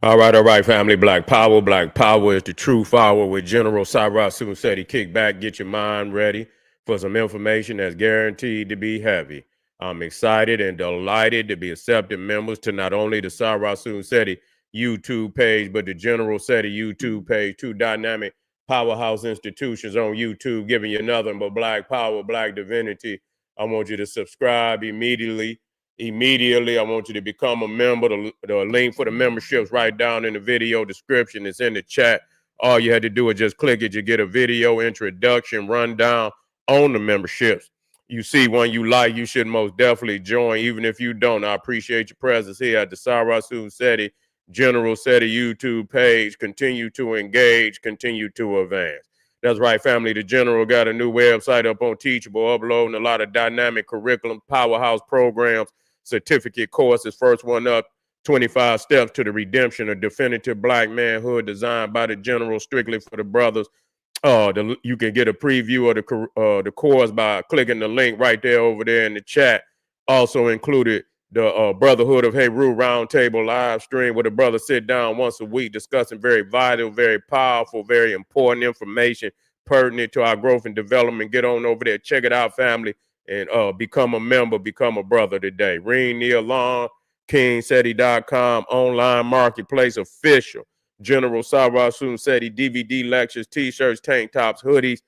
All right, family. Black Power. Black Power is the true power with General Cyrus Sunsetti. Kick back, get your mind ready for some information that's guaranteed to be heavy. I'm excited and delighted to be accepted members to not only the Cyrus Sunsetti YouTube page, but the General SETI YouTube page, two dynamic powerhouse institutions on YouTube, giving you nothing but Black Power, Black Divinity. I want you to subscribe immediately. I want you to become a member. The link for the memberships right down in the video description. It's in the chat. All you had to do is just click it. You get a video introduction rundown on the memberships. You see one you like, you should most definitely join. Even if you don't, I appreciate your presence here at the Cyrus Sunsetti General SETI YouTube page. Continue to engage, continue to advance. That's right, family. The General got a new website up on Teachable, uploading a lot of dynamic curriculum, powerhouse programs, certificate courses. First one up, 25 Steps to the Redemption of Definitive Black Manhood, designed by the General strictly for the brothers. You can get a preview of the course by clicking the link right there over there in the chat. Also included the Brotherhood of Heru Roundtable live stream where the brothers sit down once a week discussing very vital, very powerful, very important information pertinent to our growth and development. Get on over there, check it out, family, and become a member, become a brother today. Ring the alarm, kingseti.com, online marketplace official. General Cyrus Sunsetti DVD lectures, t-shirts, tank tops, hoodies,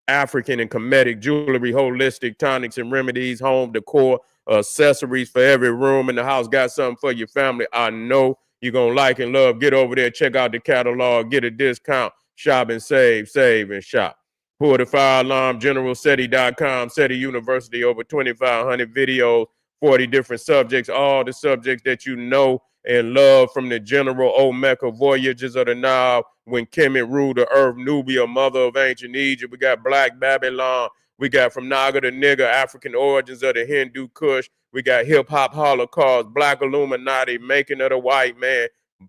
African and Kemetic jewelry, holistic tonics and remedies, home decor, accessories for every room in the house. Got something for your family. I know you're going to like and love. Get over there, check out the catalog, get a discount, shop and save and shop. Pull the fire alarm, generalseti.com, SETI University, over 2,500 videos, 40 different subjects, all the subjects that you know and love, from the General Omeka Voyages of the Nile, when Kemet ruled the earth, Nubia, mother of ancient Egypt. We got Black Babylon. We got From Naga to Nigger, African origins of the Hindu Kush. We got Hip Hop Holocaust, Black Illuminati, making of the white man,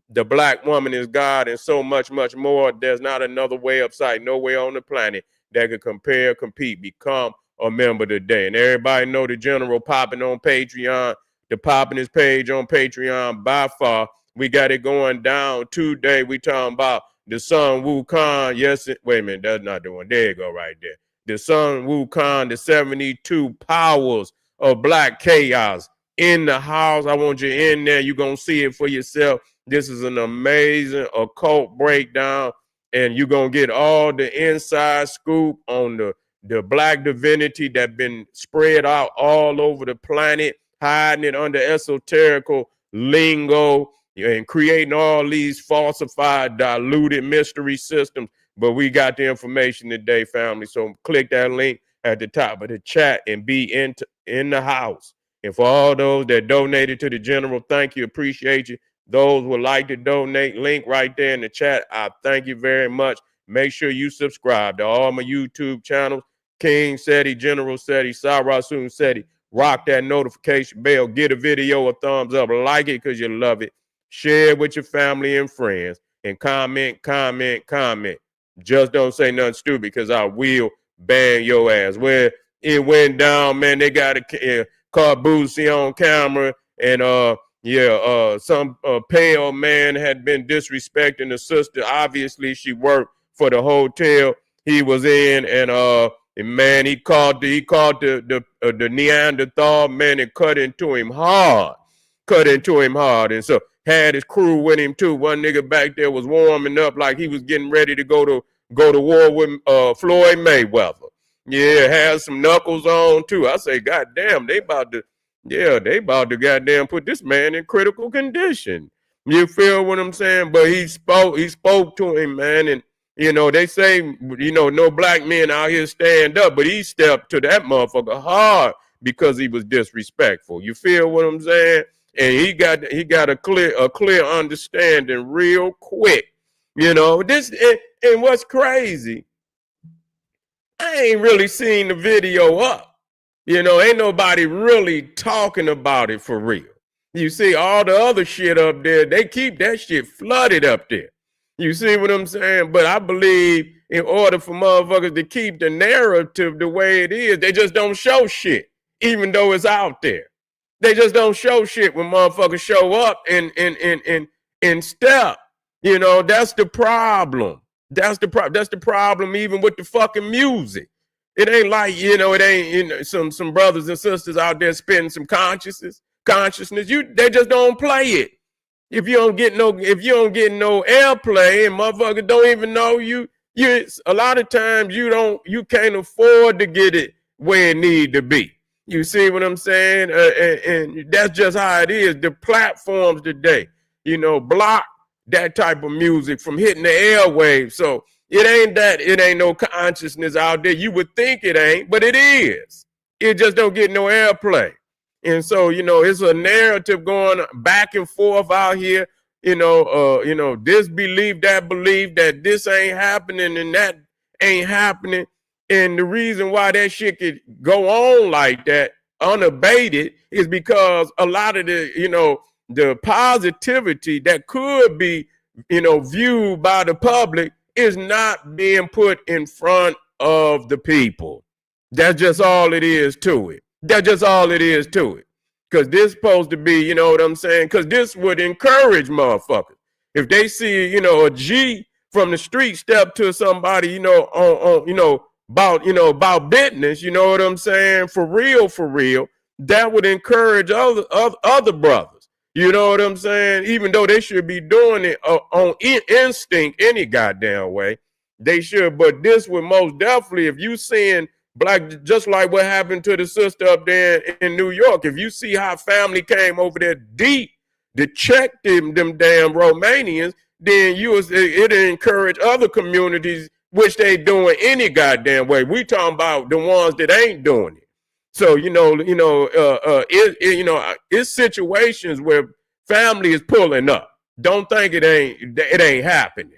the Black woman is God, and so much, much more. There's not another website nowhere on the planet that could compare, compete, become a member today. And everybody know the General popping on Patreon. The popping his page on Patreon by far. We got it going down today. We talking about the Sun Wukong. Yes, wait a minute, that's not the one. There you go, right there. The Sun Wukong, the 72 powers of Black chaos in the house. I want you in there. You're going to see it for yourself. This is an amazing occult breakdown, and you're going to get all the inside scoop on the Black divinity that been spread out all over the planet, hiding it under esoterical lingo and creating all these falsified, diluted mystery systems. But we got the information today, family. So click that link at the top of the chat and be in the house. And for all those that donated to the General, thank you, appreciate you. Those would like to donate, link right there in the chat. I thank you very much. Make sure you subscribe to all my YouTube channels, King SETI, General SETI, Cyrus Sunsetti. Rock that notification bell. Get a video a thumbs up. Like it because you love it. Share it with your family and friends. And comment. Just don't say nothing stupid because I will ban your ass. Where it went down, man, they got caught Boosie on camera. And some pale man had been disrespecting the sister. Obviously, she worked for the hotel he was in, and man, he caught the Neanderthal man and cut into him hard, and so had his crew with him too. One nigga back there was warming up like he was getting ready to go to war with Floyd Mayweather. Yeah, had some knuckles on too. I say, God damn, they about to goddamn put this man in critical condition. You feel what I'm saying? But he spoke to him, man, and they say, no black men out here stand up, but he stepped to that motherfucker hard because he was disrespectful. You feel what I'm saying? And he got a clear understanding real quick. This and what's crazy, I ain't really seen the video up. Ain't nobody really talking about it for real. You see all the other shit up there, they keep that shit flooded up there. You see what I'm saying? But I believe in order for motherfuckers to keep the narrative the way it is, they just don't show shit, even though it's out there. They just don't show shit when motherfuckers show up and in step. You know, that's the problem. That's the problem even with the fucking music. It ain't like, you know, it ain't, you know, some brothers and sisters out there spitting some consciousness. They just don't play it. If you don't get no airplay and motherfuckers don't even know you a lot of times you can't afford to get it where it need to be. You see what I'm saying? And that's just how it is. The platforms today, you know, block that type of music from hitting the airwaves. So it ain't no consciousness out there. You would think it ain't, but it is. It just don't get no airplay. And so, you know, it's a narrative going back and forth out here, you know, this belief, that this ain't happening and that ain't happening. And the reason why that shit could go on like that unabated is because a lot of the, you know, the positivity that could be, you know, viewed by the public is not being put in front of the people. That's just all it is to it. That's just all it is to it. Because this supposed to be, you know what I'm saying? Because this would encourage motherfuckers. If they see, you know, a G from the street step to somebody, you know, on about business, you know what I'm saying? For real, that would encourage other brothers. You know what I'm saying? Even though they should be doing it on instinct any goddamn way, they should. But this would most definitely, if you seeing black, just like what happened to the sister up there in New York, if you see how family came over there deep to check them damn Romanians, then it encourage other communities, which they doing any goddamn way. We talking about the ones that ain't doing it. So, it's situations where family is pulling up. Don't think it ain't happening.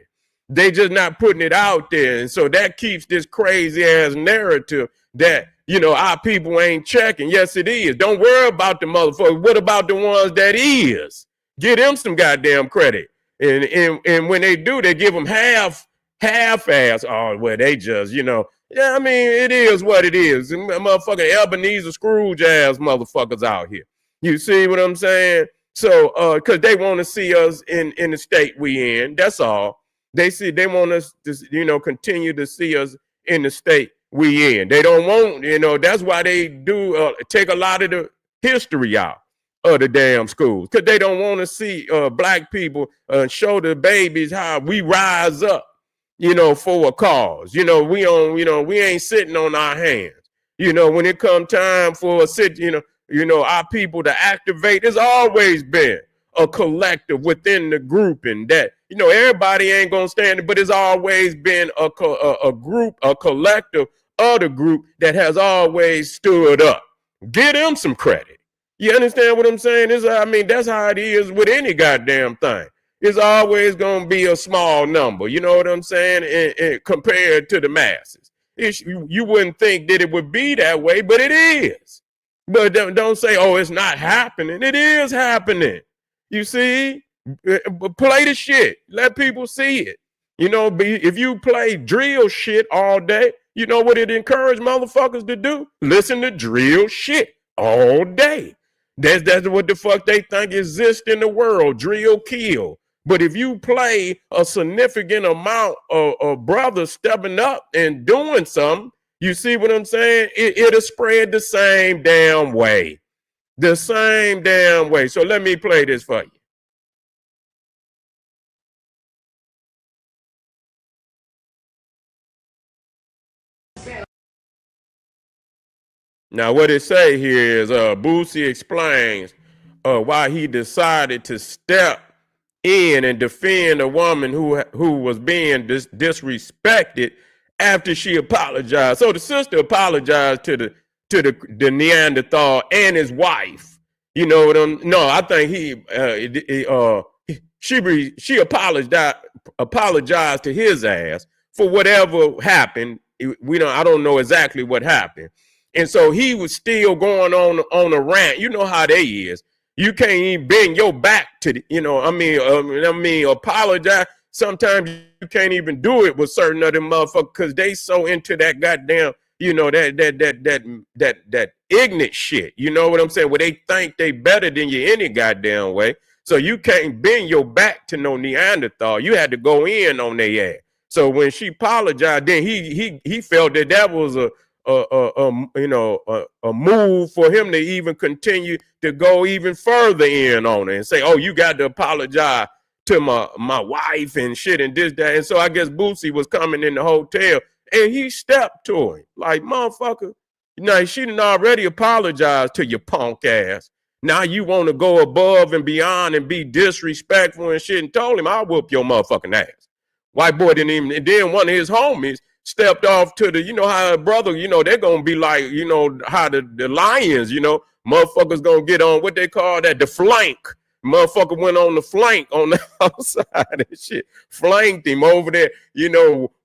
They just not putting it out there. And so that keeps this crazy ass narrative that, you know, our people ain't checking. Yes, it is. Don't worry about the motherfuckers. What about the ones that is? Give them some goddamn credit. And when they do, they give them half-ass. Oh, well, they just, you know, yeah, I mean, it is what it is. Motherfucking Ebenezer Scrooge ass motherfuckers out here. You see what I'm saying? So, because they want to see us in the state we in. That's all. They want us to, you know, continue to see us in the state we in. They don't want, you know, that's why they do take a lot of the history out of the damn schools, because they don't want to see black people show the babies how we rise up, you know, for a cause. You know, we ain't sitting on our hands. You know, when it come time for our people to activate, there's always been a collective within the group, and that, you know, everybody ain't gonna stand it, but it's always been a group, a collective of the group that has always stood up. Give them some credit. You understand what I'm saying? That's how it is with any goddamn thing. It's always gonna be a small number. You know what I'm saying? And compared to the masses, you wouldn't think that it would be that way, but it is. But don't say, oh, it's not happening. It is happening. You see, play the shit. Let people see it. You know, if you play drill shit all day, you know what it encourage motherfuckers to do? Listen to drill shit all day. That's what the fuck they think exists in the world. Drill kill. But if you play a significant amount of brothers stepping up and doing something, you see what I'm saying? It'll spread the same damn way. The same damn way. So let me play this for you. Now, what it say here is Boosie explains why he decided to step in and defend a woman who was being disrespected after she apologized. So the sister apologized to the Neanderthal and his wife. You know what I'm? No, I think she apologized to his ass for whatever happened. I don't know exactly what happened. And so he was still going on a rant. You know how they is. You can't even bend your back to the, apologize. Sometimes you can't even do it with certain other motherfuckers because they so into that goddamn, you know, that ignorant shit. You know what I'm saying? Where they think they better than you any goddamn way. So you can't bend your back to no Neanderthal. You had to go in on their ass. So when she apologized, then he felt that was a move for him to even continue to go even further in on it and say, oh, you got to apologize to my wife and shit and this, that. And so I guess Boosie was coming in the hotel and he stepped to him like, motherfucker, she didn't already apologize to your punk ass. Now you want to go above and beyond and be disrespectful and shit, and told him, I'll whoop your motherfucking ass. White boy didn't even, and then one of his homies stepped off to the, how a brother, they're going to be like, how the Lions, motherfuckers going to get on what they call that, the flank. Motherfucker went on the flank on the outside and shit. Flanked him over there,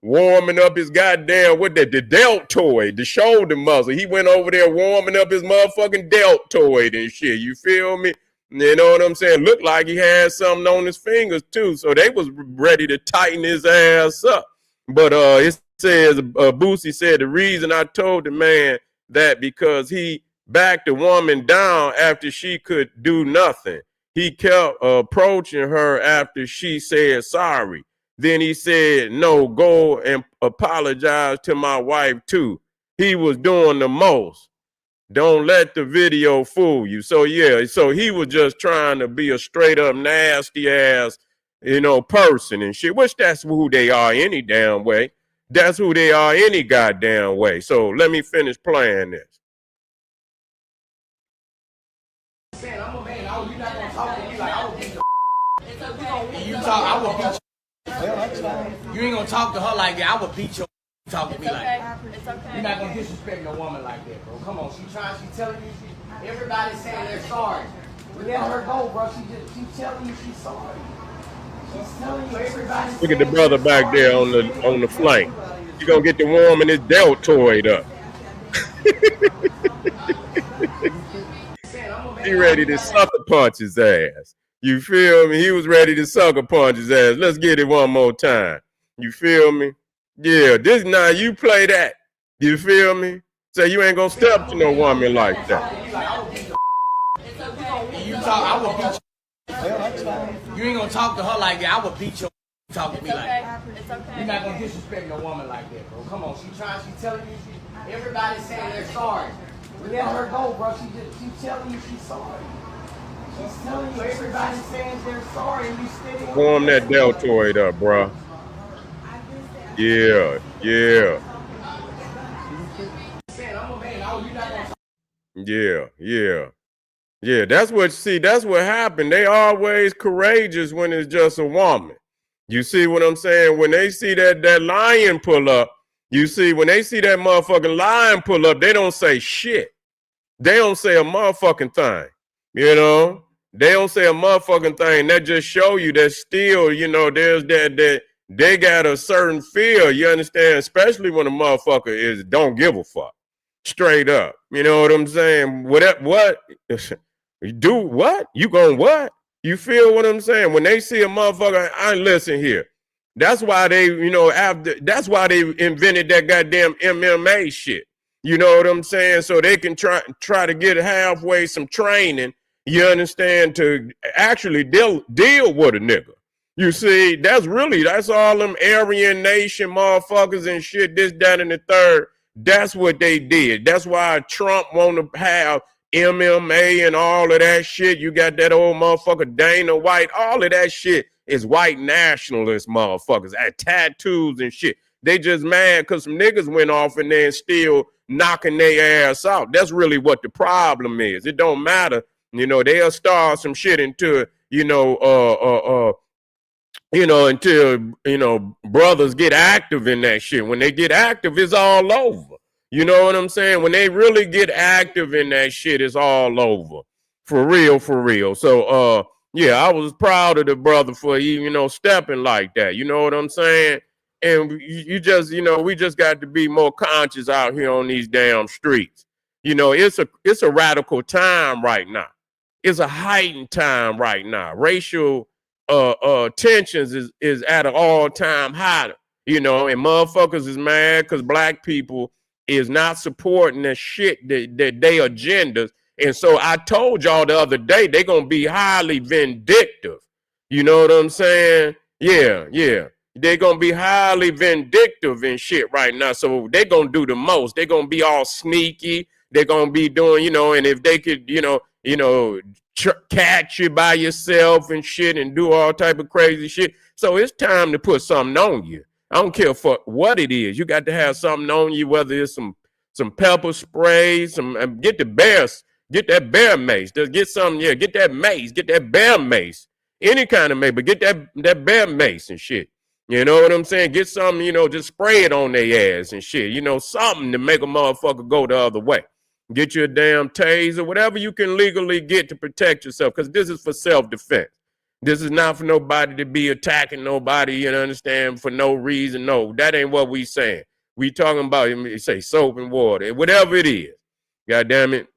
warming up his goddamn, the deltoid, the shoulder muscle. He went over there warming up his motherfucking deltoid and shit. You feel me? You know what I'm saying? Looked like he had something on his fingers too. So they was ready to tighten his ass up. But it says, Boosie said, the reason I told the man that because he backed the woman down after she could do nothing. He kept approaching her after she said sorry. Then he said, no, go and apologize to my wife too. He was doing the most. Don't let the video fool you. So yeah, so he was just trying to be a straight up nasty ass, person and shit, which that's who they are any damn way. That's who they are any goddamn way. So let me finish playing this. Man, I'm a man. You're not gonna talk to me like I will beat the. You talk, I will beat you. You ain't gonna talk to her like that. I will beat your. Talk to me like that. It's okay. You're not gonna disrespect no woman like that, bro. Come on, she's telling you. Everybody's saying they're sorry. Let her go, bro. She's telling you she's sorry. She's telling you everybody's. Look at the brother back there on the flank. You gonna get the warming his deltoid up. He ready to sucker punch his ass. You feel me? He was ready to sucker punch his ass. Let's get it one more time. You feel me? Yeah, this now you play that. You feel me? So you ain't gonna step to no woman like that. You talk, I will beat you. You ain't gonna talk to her like that. I will beat your. Talk to me like that. It's okay. You're not gonna disrespect no woman like that, bro. Come on, she's telling you. Everybody's saying they're sorry. Let her go, bro. She's telling you she's sorry. She's telling you everybody's saying they're sorry and you still warm that deltoid up, bro. Yeah. Yeah, that's what happened. They always courageous when it's just a woman. You see what I'm saying? When they see that lion pull up, when they see that motherfucking lion pull up, they don't say shit. They don't say a motherfucking thing. They don't say a motherfucking thing. That just show you that still, there's that they got a certain fear, you understand? Especially when a motherfucker don't give a fuck. Straight up. You know what I'm saying? What? You do what? You gonna what? You feel what I'm saying? When they see a motherfucker, listen here. That's why they, that's why they invented that goddamn MMA shit. You know what I'm saying? So they can try to get halfway some training, you understand, to actually deal with a nigga. You see, that's all them Aryan Nation motherfuckers and shit, this, that, and the third. That's what they did. That's why Trump want to have MMA and all of that shit. You got that old motherfucker Dana White. All of that shit is white nationalist motherfuckers. Had tattoos and shit. They just mad because some niggas went off and they're still knocking their ass out. That's really what the problem is. It don't matter. They'll start some shit into, until, brothers get active in that shit. When they get active, it's all over. You know what I'm saying? When they really get active in that shit, it's all over. For real. So, yeah, I was proud of the brother for, stepping like that. You know what I'm saying? And you just, we just got to be more conscious out here on these damn streets. It's a radical time right now. It's a heightened time right now. Racial tensions is at an all-time high, and motherfuckers is mad because black people is not supporting the shit that they agendas And so I told y'all the other day, they're going to be highly vindictive. You know what I'm saying? Yeah, yeah. They're going to be highly vindictive and shit right now. So they're going to do the most. They're going to be all sneaky. They're going to be doing, and if they could, catch you by yourself and shit and do all type of crazy shit. So it's time to put something on you. I don't care for what it is. You got to have something on you, whether it's some pepper spray, get that bear mace. Just get something, get that mace, get that bear mace. Any kind of mace, but get that bear mace and shit. You know what I'm saying? Get something, just spray it on their ass and shit. Something to make a motherfucker go the other way. Get you a damn taser, whatever you can legally get to protect yourself, because this is for self-defense. This is not for nobody to be attacking nobody, understand, for no reason. No, that ain't what we saying. We talking about, say, soap and water, whatever it is. God damn it,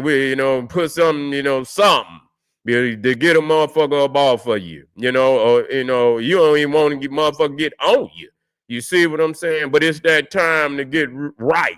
we, put something, something to get a motherfucker up off of you, or, you don't even want to get motherfucker get on you. You see what I'm saying? But it's that time to get right.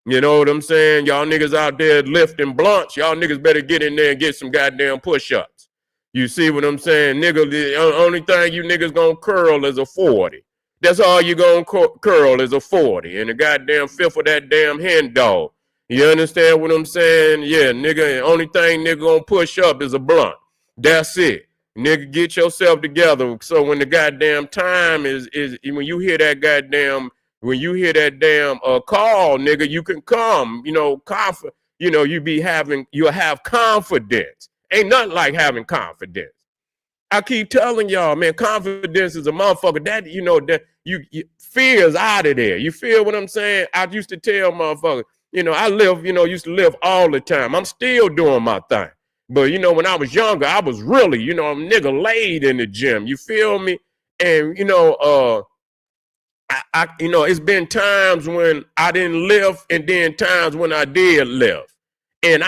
You know what I'm saying? Y'all niggas out there lifting blunts. Y'all niggas better get in there and get some goddamn push-ups. You see what I'm saying? Nigga, the only thing you niggas gonna curl is a 40. That's all you gonna curl is a 40. And the goddamn fifth of that damn hen dog. You understand what I'm saying? Yeah, nigga, the only thing nigga gonna push up is a blunt. That's it. Nigga, get yourself together. So when the goddamn time is when you hear that damn call, nigga, you can come, you'll have confidence. Ain't nothing like having confidence. I keep telling y'all, man, confidence is a motherfucker that, that you fear's out of there. You feel what I'm saying? I used to tell motherfuckers, used to live all the time. I'm still doing my thing. But, when I was younger, I was really, a nigga laid in the gym. You feel me? And, it's been times when I didn't live and then times when I did live. And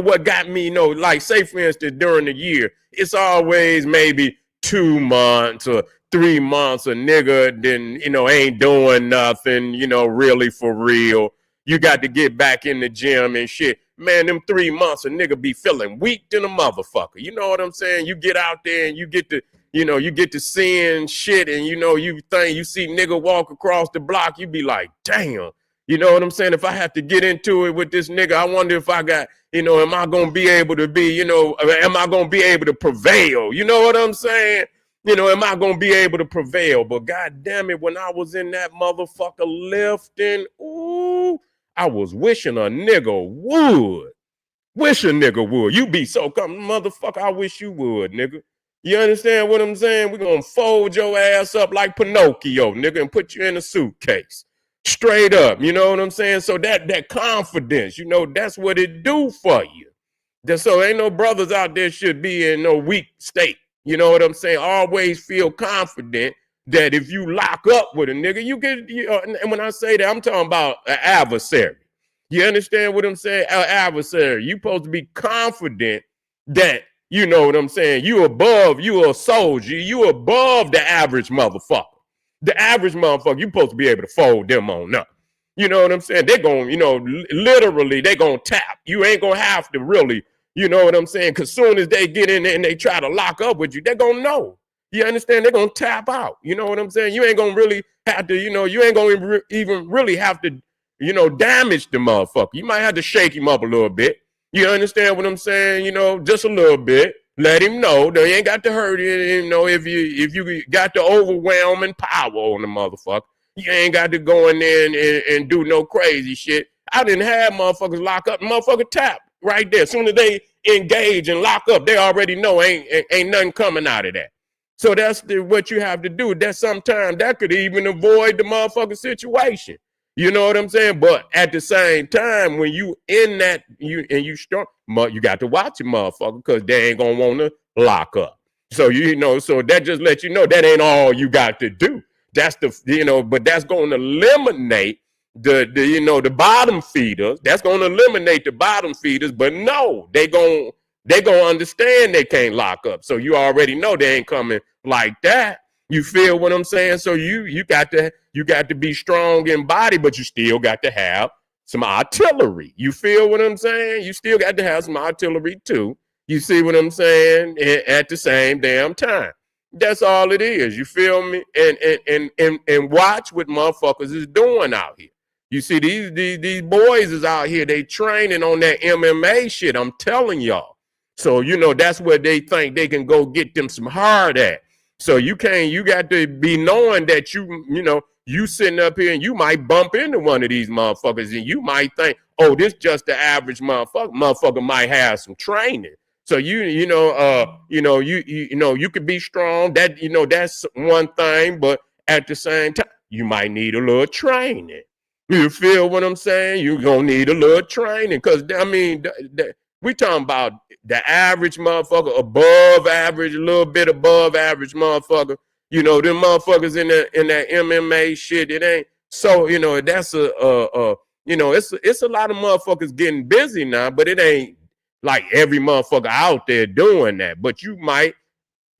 what got me, like say for instance, during the year, it's always maybe 2 months or 3 months a nigga then, ain't doing nothing, really for real. You got to get back in the gym and shit. Man, them 3 months a nigga be feeling weak than a motherfucker. You know what I'm saying? You get out there and you get to seeing shit and, you see nigga walk across the block, you be like, damn, you know what I'm saying? If I have to get into it with this nigga, I wonder if I got, am I going to be able to be, am I going to be able to prevail? You know what I'm saying? Am I going to be able to prevail? But God damn it, when I was in that motherfucker lifting, ooh, I was wishing a nigga would. Wish a nigga would. You be so come, motherfucker, I wish you would, nigga. You understand what I'm saying? We're going to fold your ass up like Pinocchio, nigga, and put you in a suitcase. Straight up, you know what I'm saying? So that confidence, that's what it do for you. So ain't no brothers out there should be in no weak state. You know what I'm saying? Always feel confident that if you lock up with a nigga, you get, and when I say that, I'm talking about an adversary. You understand what I'm saying? An adversary. You supposed to be confident that, you know what I'm saying? You a soldier. You above the average motherfucker. The average motherfucker, you supposed to be able to fold them on up. You know what I'm saying? They're going, literally, they're going to tap. You ain't going to have to really, you know what I'm saying? Because soon as they get in there and they try to lock up with you, they're going to know. You understand? They're going to tap out. You know what I'm saying? You ain't going to really have to, you ain't going to even really have to, damage the motherfucker. You might have to shake him up a little bit. You understand what I'm saying? Just a little bit. Let him know. They ain't got to hurt him. If you got the overwhelming power on the motherfucker, you ain't got to go in there and do no crazy shit. I didn't have motherfuckers lock up. Motherfucker tap right there. As soon as they engage and lock up, they already know ain't nothing coming out of that. So that's what you have to do. That sometimes that could even avoid the motherfucking situation. You know what I'm saying? But at the same time, when you in that, you strong, you got to watch your motherfucker because they ain't gonna want to lock up. So so that just lets you know that ain't all you got to do. That's but that's gonna eliminate the bottom feeders. That's gonna eliminate the bottom feeders. But no, they gonna understand they can't lock up. So you already know they ain't coming like that. You feel what I'm saying? So you got to be strong in body, but you still got to have some artillery. You feel what I'm saying? You still got to have some artillery too. You see what I'm saying? At the same damn time. That's all it is. You feel me? And watch what motherfuckers is doing out here. You see, these boys is out here, they training on that MMA shit. I'm telling y'all. So, you know, that's where they think they can go get them some hard at. So you got to be knowing that you know, you sitting up here and you might bump into one of these motherfuckers and you might think, oh, this just the average motherfucker. Motherfucker might have some training. So you know, you could be strong. That, you know, that's one thing, but at the same time, you might need a little training. You feel what I'm saying? You're gonna need a little training. Cause I mean, we talking about the average motherfucker, above average, a little bit above average motherfucker. You know, them motherfuckers in that MMA shit, it ain't. So, you know, that's you know, it's a lot of motherfuckers getting busy now, but it ain't like every motherfucker out there doing that. But you might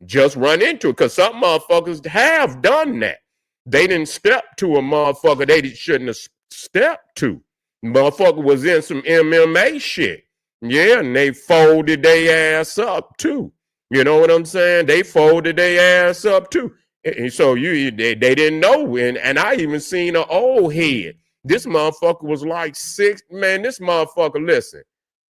just run into it, because some motherfuckers have done that. They didn't step to a motherfucker they shouldn't have stepped to. Motherfucker was in some MMA shit. Yeah, and they folded their ass up too. You know what I'm saying? They folded their ass up too. And so they didn't know. And I even seen an old head. This motherfucker was like man, this motherfucker, listen.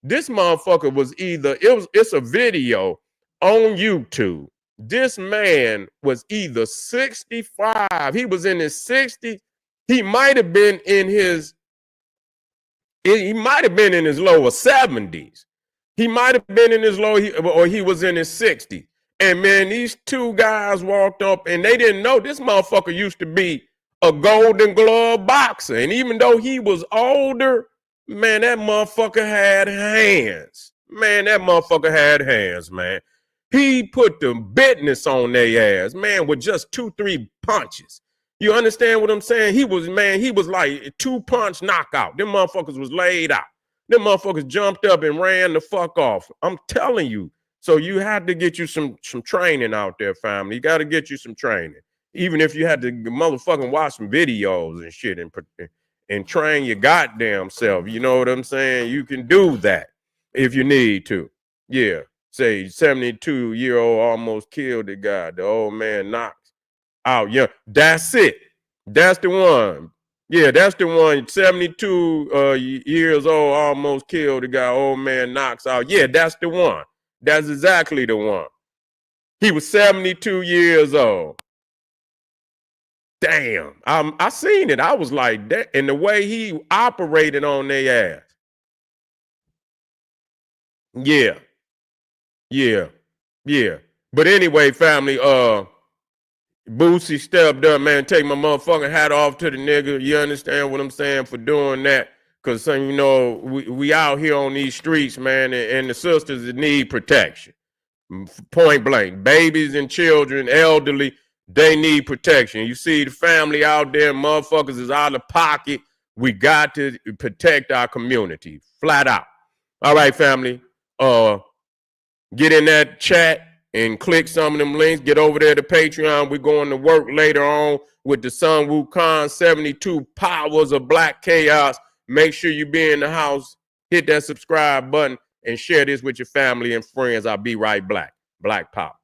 This motherfucker was it's a video on YouTube. This man was either 65, he was in his 60s, he might have been in his lower 70s. He might have been in his low, or he was in his 60s. And man, these two guys walked up and they didn't know this motherfucker used to be a Golden Glove boxer. And even though he was older, man, that motherfucker had hands. Man, that motherfucker had hands, man. He put the business on their ass, man, with just 2-3 punches. You understand what I'm saying? He was like a 2-punch knockout. Them motherfuckers was laid out. Them motherfuckers jumped up and ran the fuck off. I'm telling you. So you had to get you some training out there, family. You got to get you some training. Even if you had to motherfucking watch some videos and shit and train your goddamn self. You know what I'm saying? You can do that if you need to. Yeah. Say 72-year-old almost killed the guy. The old man knocks out. Yeah, that's it. That's the one. Yeah, that's the one. 72 years old almost killed the guy. Old man knocks out. Yeah, that's the one. That's exactly the one. He was 72 years old. Damn. I seen it. I was like, that. And the way he operated on their ass. Yeah. Yeah. Yeah. But anyway, family, Boosie stepped up, man. Take my motherfucking hat off to the nigga. You understand what I'm saying, for doing that? Because, you know, we out here on these streets, man, and the sisters that need protection. Point blank. Babies and children, elderly, they need protection. You see the family out there, motherfuckers is out of pocket. We got to protect our community, flat out. All right, family. Get in that chat and click some of them links. Get over there to Patreon. We're going to work later on with the Sun Wukong 72 Powers of Black Chaos. Make sure you be in the house. Hit that subscribe button and share this with your family and friends. I'll be right back. Black Power.